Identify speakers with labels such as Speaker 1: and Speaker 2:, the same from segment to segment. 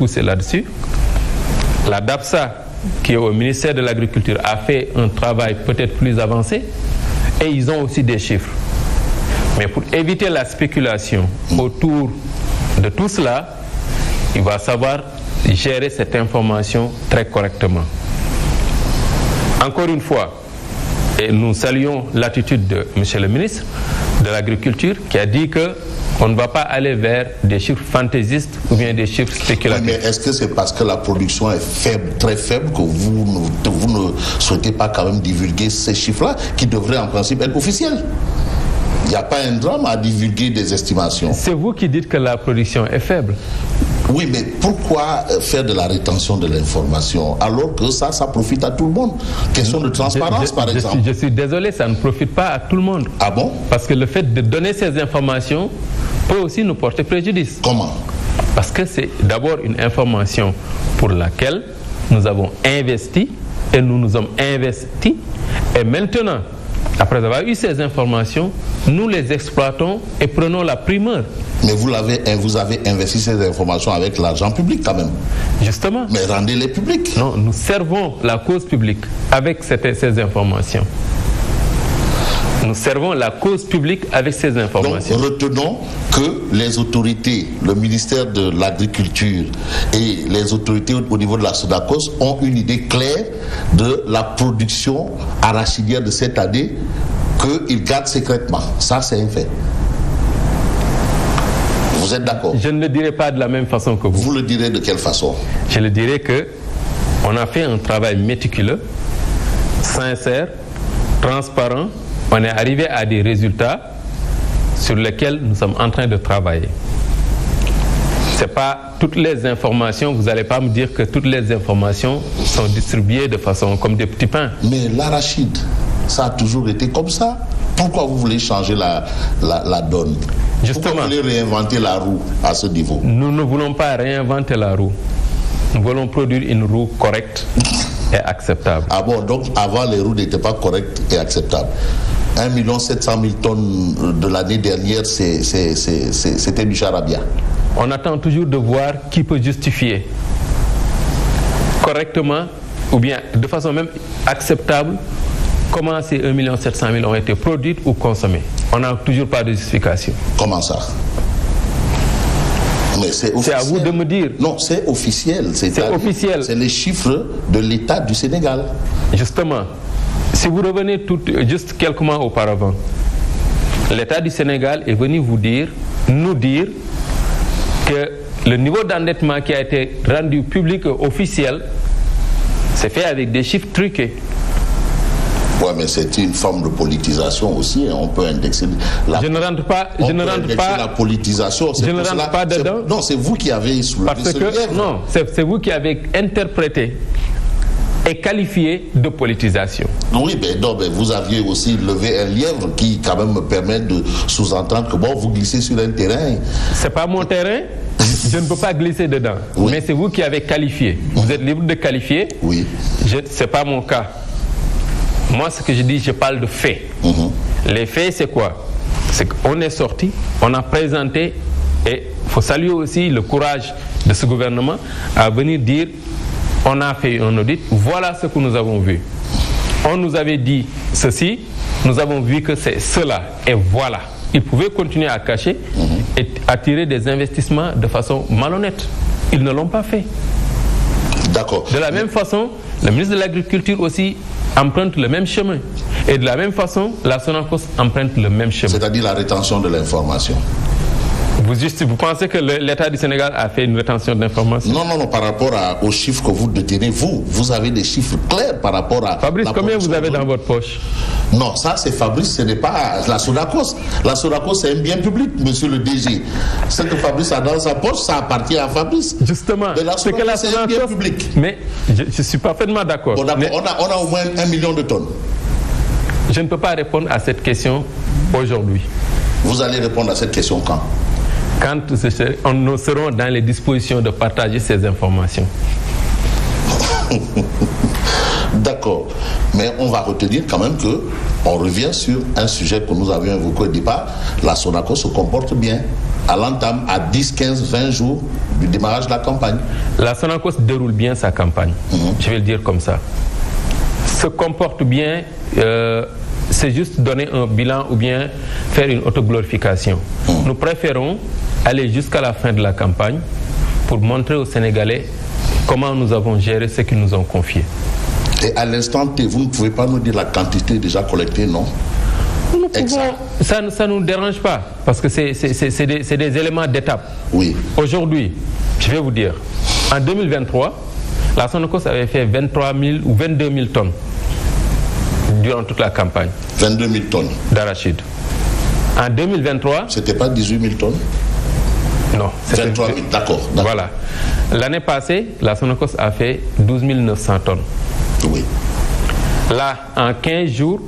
Speaker 1: poussé là-dessus. La DAPSA, qui est au ministère de l'Agriculture, a fait un travail peut-être plus avancé et ils ont aussi des chiffres. Mais pour éviter la spéculation autour de tout cela, il va savoir gérer cette information très correctement. Encore une fois, et nous saluons l'attitude de M. le ministre de l'Agriculture qui a dit qu'on ne va pas aller vers des chiffres fantaisistes ou bien des chiffres spéculatifs.
Speaker 2: Oui, mais est-ce que c'est parce que la production est faible, très faible, que vous ne souhaitez pas quand même divulguer ces chiffres-là qui devraient en principe être officiels? Il n'y a pas un drame à divulguer des estimations.
Speaker 1: C'est vous qui dites que la production est faible.
Speaker 2: Oui, mais pourquoi faire de la rétention de l'information alors que ça profite à tout le monde? Question de transparence, par exemple.
Speaker 1: Je suis désolé, ça ne profite pas à tout le monde.
Speaker 2: Ah bon?
Speaker 1: Parce que le fait de donner ces informations peut aussi nous porter préjudice.
Speaker 2: Comment?
Speaker 1: Parce que c'est d'abord une information pour laquelle nous avons investi et nous nous sommes investis. Et maintenant, après avoir eu ces informations, nous les exploitons et prenons la primeur.
Speaker 2: Mais vous avez investi ces informations avec l'argent public quand même.
Speaker 1: Justement.
Speaker 2: Mais rendez-les publics.
Speaker 1: Non, nous servons la cause publique avec ces informations. Nous servons la cause publique avec ces informations.
Speaker 2: Donc retenons que les autorités, le ministère de l'Agriculture et les autorités au niveau de la Sonacos ont une idée claire de la production arachidière de cette année qu'ils gardent secrètement. Ça, c'est un fait. Vous êtes d'accord?
Speaker 1: Je ne le dirai pas de la même façon que vous.
Speaker 2: Vous le direz de quelle façon?
Speaker 1: Je le dirai que on a fait un travail méticuleux, sincère, transparent. On est arrivé à des résultats sur lesquels nous sommes en train de travailler. Ce n'est pas toutes les informations, vous n'allez pas me dire que toutes les informations sont distribuées de façon comme des petits pains.
Speaker 2: Mais l'arachide, ça a toujours été comme ça. Pourquoi vous voulez changer la donne?
Speaker 1: Justement.
Speaker 2: Pourquoi vous voulez réinventer la roue à ce niveau?
Speaker 1: Nous ne voulons pas réinventer la roue. Nous voulons produire une roue correcte et acceptable.
Speaker 2: Ah bon, donc avant les roues n'étaient pas correctes et acceptables. 1 700 000 tonnes de l'année dernière, c'était du charabia.
Speaker 1: On attend toujours de voir qui peut justifier correctement ou bien de façon même acceptable comment ces 1 700 000 ont été produites ou consommées. On n'a toujours pas de justification.
Speaker 2: Comment ça? Mais c'est
Speaker 1: à vous de me dire.
Speaker 2: Non, c'est officiel.
Speaker 1: C'est officiel.
Speaker 2: C'est les chiffres de l'État du Sénégal.
Speaker 1: Justement, si vous revenez juste quelques mois auparavant, l'État du Sénégal est venu nous dire que le niveau d'endettement qui a été rendu public officiel, c'est fait avec des chiffres truqués.
Speaker 2: Oui, mais c'est une forme de politisation aussi. On peut indexer la...
Speaker 1: Je ne rentre pas
Speaker 2: la politisation.
Speaker 1: Je ne rentre pas dedans.
Speaker 2: Non, c'est vous qui avez soulevé ce lièvre.
Speaker 1: Non, c'est vous qui avez interprété et qualifié de politisation.
Speaker 2: Oui, mais vous aviez aussi levé un lièvre qui quand même me permet de sous-entendre que bon, vous glissez sur un terrain.
Speaker 1: C'est pas mon terrain. Je ne peux pas glisser dedans. Oui. Mais c'est vous qui avez qualifié. Vous êtes libre de qualifier.
Speaker 2: Oui.
Speaker 1: C'est pas mon cas. Moi, ce que je dis, je parle de faits. Les faits, c'est quoi? C'est qu'on est sorti, on a présenté, et il faut saluer aussi le courage de ce gouvernement à venir dire, on a fait un audit, voilà ce que nous avons vu. On nous avait dit ceci, nous avons vu que c'est cela, et voilà. Ils pouvaient continuer à cacher et attirer des investissements de façon malhonnête. Ils ne l'ont pas fait.
Speaker 2: D'accord.
Speaker 1: De la même façon, le ministre de l'Agriculture aussi emprunte le même chemin. Et de la même façon, la Sonacos emprunte le même chemin.
Speaker 2: C'est-à-dire la rétention de l'information.
Speaker 1: Vous pensez que l'État du Sénégal a fait une rétention d'information?
Speaker 2: Non, par rapport aux chiffres que vous détenez, vous avez des chiffres clairs par rapport à...
Speaker 1: Fabrice, combien vous avez dans votre poche?
Speaker 2: Non, ça c'est Fabrice, ce n'est pas la Sonacos. La Sonacos, c'est un bien public, monsieur le DG. Ce que Fabrice a dans sa poche, ça appartient à Fabrice.
Speaker 1: Justement,
Speaker 2: mais la Sonacos, c'est un bien public.
Speaker 1: Mais je suis parfaitement d'accord.
Speaker 2: Bon, on a au moins 1 million de tonnes.
Speaker 1: Je ne peux pas répondre à cette question aujourd'hui.
Speaker 2: Vous allez répondre à cette question quand?
Speaker 1: Quand nous serons dans les dispositions de partager ces informations.
Speaker 2: D'accord. Mais on va retenir quand même que on revient sur un sujet que nous avions évoqué au départ. La Sonacos se comporte bien à l'entame, à 10, 15, 20 jours du démarrage de la campagne.
Speaker 1: La Sonacos déroule bien sa campagne, je vais le dire comme ça. Se comporte bien, c'est juste donner un bilan ou bien faire une autoglorification. Nous préférons aller jusqu'à la fin de la campagne pour montrer aux Sénégalais comment nous avons géré ce qu'ils nous ont confié.
Speaker 2: Et à l'instant T, vous ne pouvez pas nous dire la quantité déjà collectée, non?
Speaker 1: Nous pouvons, ça ne nous dérange pas, parce que c'est des éléments d'étape.
Speaker 2: Oui.
Speaker 1: Aujourd'hui, je vais vous dire, en 2023, la Sonacos avait fait 23 000 ou 22 000 tonnes durant toute la campagne.
Speaker 2: 22 000 tonnes
Speaker 1: d'arachide. En 2023...
Speaker 2: C'était pas 18 000 tonnes?
Speaker 1: Non.
Speaker 2: 23 000, d'accord.
Speaker 1: Voilà. L'année passée, la Sonacos a fait 12 900 tonnes.
Speaker 2: Oui.
Speaker 1: Là, en 15 jours,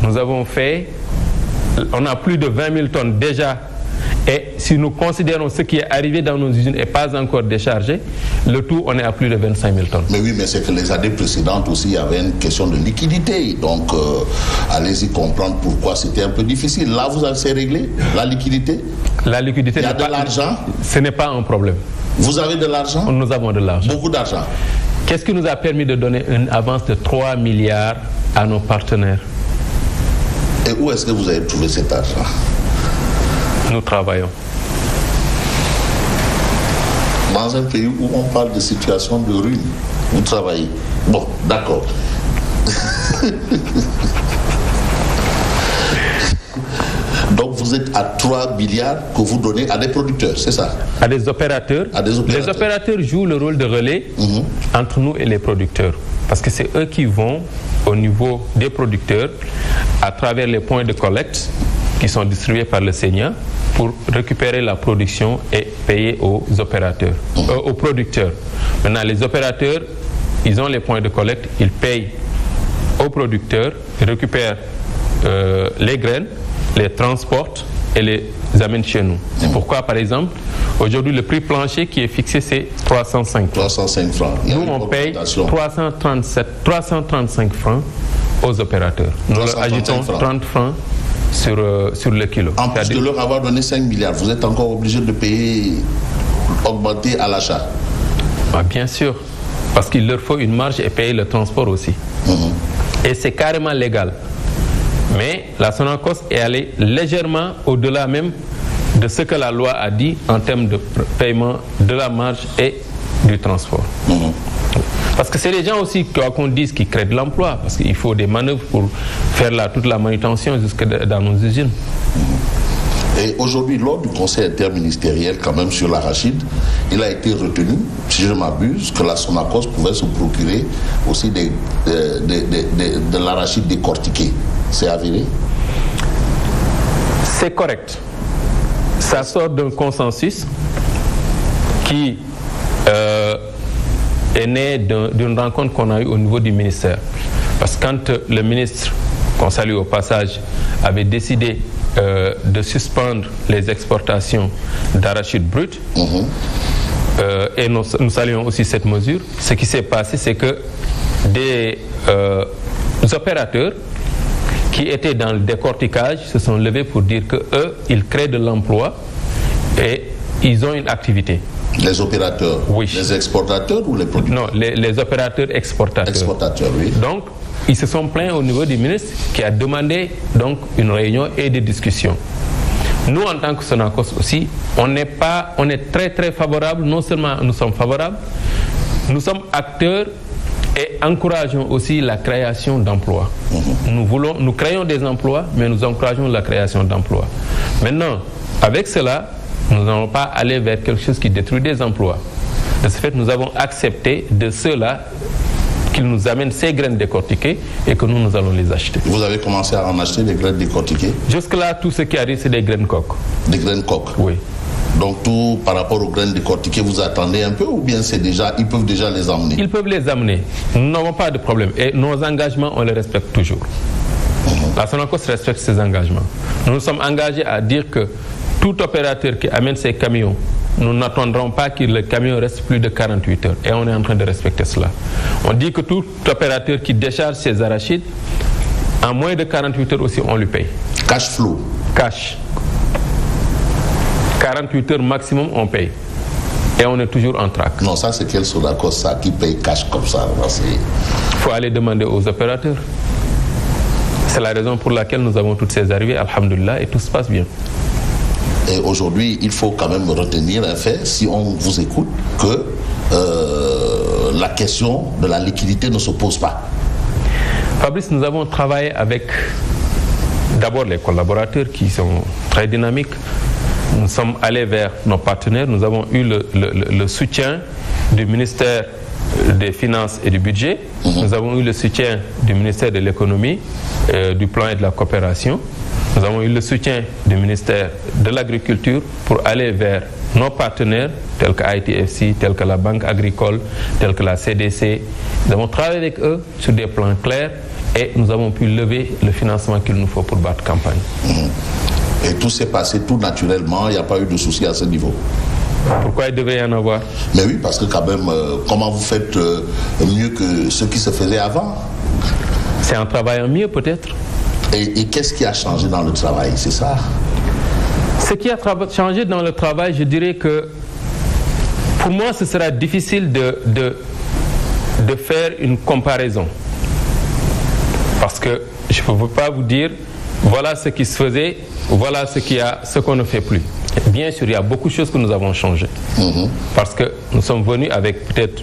Speaker 1: nous avons fait... On a plus de 20 000 tonnes déjà. Et si nous considérons ce qui est arrivé dans nos usines et pas encore déchargé, le tout, on est à plus de 25 000 tonnes.
Speaker 2: Mais oui, mais c'est que les années précédentes aussi, il y avait une question de liquidité. Donc, allez-y comprendre pourquoi c'était un peu difficile. Là, vous avez réglé la liquidité?
Speaker 1: La liquidité,
Speaker 2: il y a de l'argent?
Speaker 1: Ce n'est pas un problème.
Speaker 2: Vous avez de l'argent?
Speaker 1: Nous avons de l'argent.
Speaker 2: Beaucoup d'argent.
Speaker 1: Qu'est-ce qui nous a permis de donner une avance de 3 milliards à nos partenaires?
Speaker 2: Et où est-ce que vous avez trouvé cet argent?
Speaker 1: Nous travaillons.
Speaker 2: Dans un pays où on parle de situation de ruine, vous travaillez. Bon, d'accord. Donc vous êtes à 3 milliards que vous donnez à des producteurs, c'est ça? À des opérateurs.
Speaker 1: Les opérateurs jouent le rôle de relais entre nous et les producteurs. Parce que c'est eux qui vont au niveau des producteurs à travers les points de collecte qui sont distribués par le Sénat pour récupérer la production et payer aux opérateurs, aux producteurs. Maintenant, les opérateurs, ils ont les points de collecte, ils payent aux producteurs, ils récupèrent les graines, les transportent et les amènent chez nous. C'est pourquoi, par exemple, aujourd'hui, le prix plancher qui est fixé, c'est 305 francs.
Speaker 2: 305 francs.
Speaker 1: Nous, on paye 335 francs aux opérateurs. Nous leur ajoutons 30 francs sur le kilo.
Speaker 2: En plus de leur avoir donné 5 milliards, vous êtes encore obligé de payer, augmenter à l'achat?
Speaker 1: Bien sûr, parce qu'il leur faut une marge et payer le transport aussi. Et c'est carrément légal. Mais la Sonacos est allée légèrement au-delà même de ce que la loi a dit en termes de paiement de la marge et du transport. Parce que c'est les gens aussi qu'on dise qui créent de l'emploi, parce qu'il faut des manœuvres pour faire toute la manutention jusque dans nos usines.
Speaker 2: Et aujourd'hui, lors du conseil interministériel quand même sur l'arachide, il a été retenu, si je ne m'abuse, que la Sonacos pouvait se procurer aussi de l'arachide décortiqué. C'est avéré?
Speaker 1: C'est correct. Ça sort d'un consensus qui est né d'une rencontre qu'on a eue au niveau du ministère. Parce que quand le ministre, qu'on salue au passage, avait décidé de suspendre les exportations d'arachide brut, et nous saluons aussi cette mesure, ce qui s'est passé, c'est que des opérateurs qui étaient dans le décortiquage se sont levés pour dire qu'eux, ils créent de l'emploi et ils ont une activité.
Speaker 2: Les opérateurs?
Speaker 1: Oui.
Speaker 2: Les exportateurs ou les producteurs?
Speaker 1: Non, les opérateurs exportateurs.
Speaker 2: Exportateurs, oui.
Speaker 1: Donc, ils se sont plaints au niveau du ministre qui a demandé donc une réunion et des discussions. Nous, en tant que Sonacos aussi, on est très très favorable. Non seulement nous sommes favorables, nous sommes acteurs et encourageons aussi la création d'emplois. Nous créons des emplois, mais nous encourageons la création d'emplois. Maintenant, avec cela, nous n'allons pas aller vers quelque chose qui détruit des emplois. De ce fait, nous avons accepté de ceux-là qu'ils nous amènent ces graines décortiquées et que nous allons les acheter.
Speaker 2: Vous avez commencé à en acheter des graines décortiquées?
Speaker 1: Jusque-là, tout ce qui arrive, c'est des graines coques.
Speaker 2: Des graines coques?
Speaker 1: Oui.
Speaker 2: Donc tout par rapport aux graines décortiquées, vous attendez un peu ou bien ils peuvent déjà les emmener?
Speaker 1: Ils peuvent les amener. Nous n'avons pas de problème. Et nos engagements, on les respecte toujours. La Sonacos respecte ses engagements. Nous nous sommes engagés à dire que tout opérateur qui amène ses camions, nous n'attendrons pas que le camion reste plus de 48 heures. Et on est en train de respecter cela. On dit que tout opérateur qui décharge ses arachides, en moins de 48 heures aussi, on lui paye.
Speaker 2: Cash flow?
Speaker 1: Cash. 48 heures maximum, on paye. Et on est toujours en trac.
Speaker 2: Non, ça c'est quel Sonacos ça qui paye cash comme ça?
Speaker 1: Il faut aller demander aux opérateurs. C'est la raison pour laquelle nous avons toutes ces arrivées, alhamdoulilah, et tout se passe bien.
Speaker 2: Et aujourd'hui, il faut quand même retenir un fait, si on vous écoute, que la question de la liquidité ne se pose pas.
Speaker 1: Fabrice, nous avons travaillé avec d'abord les collaborateurs qui sont très dynamiques. Nous sommes allés vers nos partenaires. Nous avons eu le soutien du ministère des Finances et du Budget. Nous avons eu le soutien du ministère de l'Économie, du Plan et de la Coopération. Nous avons eu le soutien du ministère de l'Agriculture pour aller vers nos partenaires tels que ITFC, tels que la Banque agricole, tels que la CDC. Nous avons travaillé avec eux sur des plans clairs et nous avons pu lever le financement qu'il nous faut pour battre campagne.
Speaker 2: Et tout s'est passé tout naturellement, il n'y a pas eu de soucis à ce niveau.
Speaker 1: Pourquoi il devait y en avoir?
Speaker 2: Mais oui, parce que quand même, comment vous faites mieux que ce qui se faisait avant?
Speaker 1: C'est en travaillant mieux peut-être.
Speaker 2: Et qu'est-ce qui a changé dans le travail, c'est ça?
Speaker 1: Ce qui a changé dans le travail, je dirais que pour moi, ce sera difficile de faire une comparaison. Parce que je ne peux pas vous dire, voilà ce qui se faisait, voilà ce qu'on ne fait plus. Bien sûr, il y a beaucoup de choses que nous avons changées. Parce que nous sommes venus avec peut-être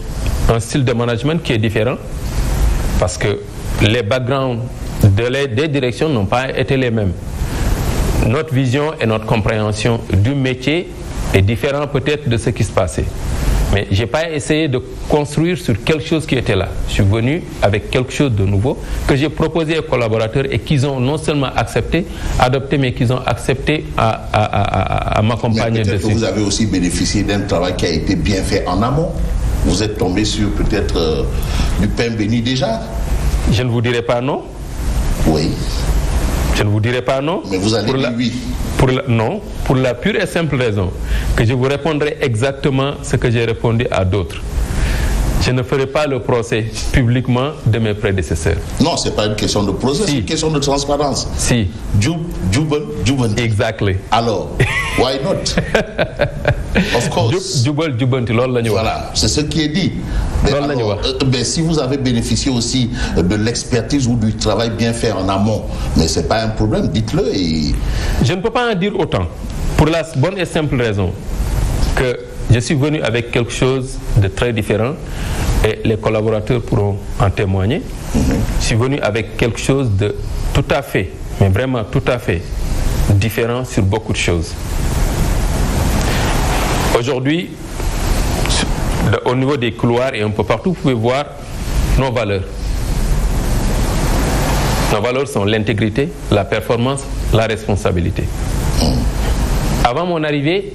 Speaker 1: un style de management qui est différent. Parce que les backgrounds des directions n'ont pas été les mêmes. Notre vision et notre compréhension du métier est différente peut-être de ce qui se passait. Mais je n'ai pas essayé de construire sur quelque chose qui était là. Je suis venu avec quelque chose de nouveau que j'ai proposé aux collaborateurs et qu'ils ont non seulement adopté, mais qu'ils ont accepté à m'accompagner dessus.
Speaker 2: Que vous avez aussi bénéficié d'un travail qui a été bien fait en amont. Vous êtes tombé sur peut-être du pain béni déjà.
Speaker 1: Je ne vous dirai pas non.
Speaker 2: Oui.
Speaker 1: Je ne vous dirai pas non.
Speaker 2: Mais vous allez dire oui.
Speaker 1: Non, pour la pure et simple raison que je vous répondrai exactement ce que j'ai répondu à d'autres. Je ne ferai pas le procès publiquement de mes prédécesseurs.
Speaker 2: Non, ce n'est pas une question de procès, c'est une question de transparence.
Speaker 1: Si.
Speaker 2: Jubanti.
Speaker 1: Exactly.
Speaker 2: Alors, why not? Of course.
Speaker 1: Jubanti,
Speaker 2: voilà, c'est ce qui est dit. Mais si vous avez bénéficié aussi de l'expertise ou du travail bien fait en amont, mais ce n'est pas un problème, dites-le. Et...
Speaker 1: Je ne peux pas en dire autant, pour la bonne et simple raison que je suis venu avec quelque chose de très différent et les collaborateurs pourront en témoigner. Je suis venu avec quelque chose de tout à fait, mais vraiment tout à fait différent sur beaucoup de choses. Aujourd'hui, au niveau des couloirs et un peu partout, vous pouvez voir nos valeurs. Nos valeurs sont l'intégrité, la performance, la responsabilité. Avant mon arrivée,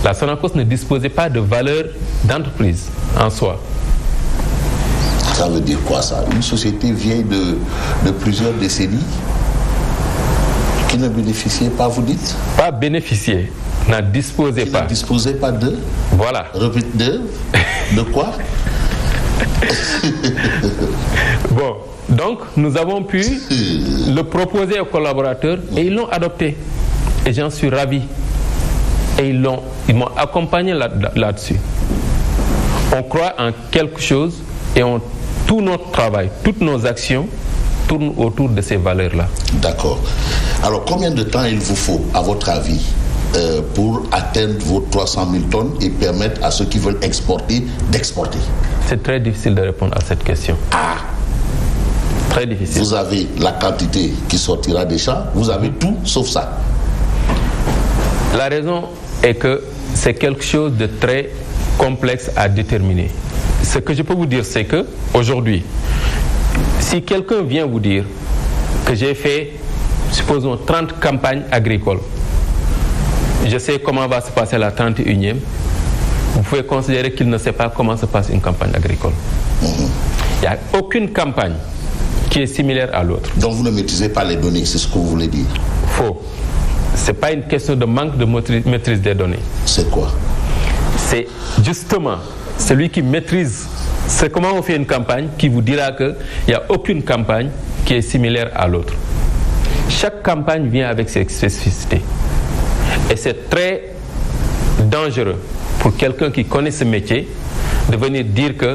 Speaker 1: la Sonacos ne disposait pas de valeurs d'entreprise en soi.
Speaker 2: Ça veut dire quoi ça? Une société vieille de plusieurs décennies qui ne bénéficiait pas, vous dites?
Speaker 1: Pas bénéficier, n'en disposait pas.
Speaker 2: Ne disposait pas de?
Speaker 1: Voilà.
Speaker 2: Répète de quoi?
Speaker 1: Bon, donc nous avons pu le proposer aux collaborateurs et ils l'ont adopté. Et j'en suis ravi. Et ils m'ont accompagné là-dessus. On croit en quelque chose et tout notre travail, toutes nos actions tournent autour de ces valeurs-là.
Speaker 2: D'accord. Alors, combien de temps il vous faut, à votre avis, pour atteindre vos 300 000 tonnes et permettre à ceux qui veulent exporter d'exporter?
Speaker 1: C'est très difficile de répondre à cette question.
Speaker 2: Ah!
Speaker 1: Très difficile.
Speaker 2: Vous avez la quantité qui sortira des champs, vous avez tout sauf ça.
Speaker 1: La raison est que c'est quelque chose de très complexe à déterminer. Ce que je peux vous dire, c'est que aujourd'hui, si quelqu'un vient vous dire que j'ai fait, supposons, 30 campagnes agricoles, je sais comment va se passer la 31e, vous pouvez considérer qu'il ne sait pas comment se passe une campagne agricole. Il n'y a aucune campagne qui est similaire à l'autre.
Speaker 2: Donc vous ne maîtrisez pas les données, c'est ce que vous voulez dire?
Speaker 1: Faux. Ce n'est pas une question de manque de maîtrise des données.
Speaker 2: C'est quoi?
Speaker 1: C'est justement celui qui maîtrise, c'est comment on fait une campagne qui vous dira qu'il n'y a aucune campagne qui est similaire à l'autre. Chaque campagne vient avec ses spécificités. Et c'est très dangereux pour quelqu'un qui connaît ce métier de venir dire que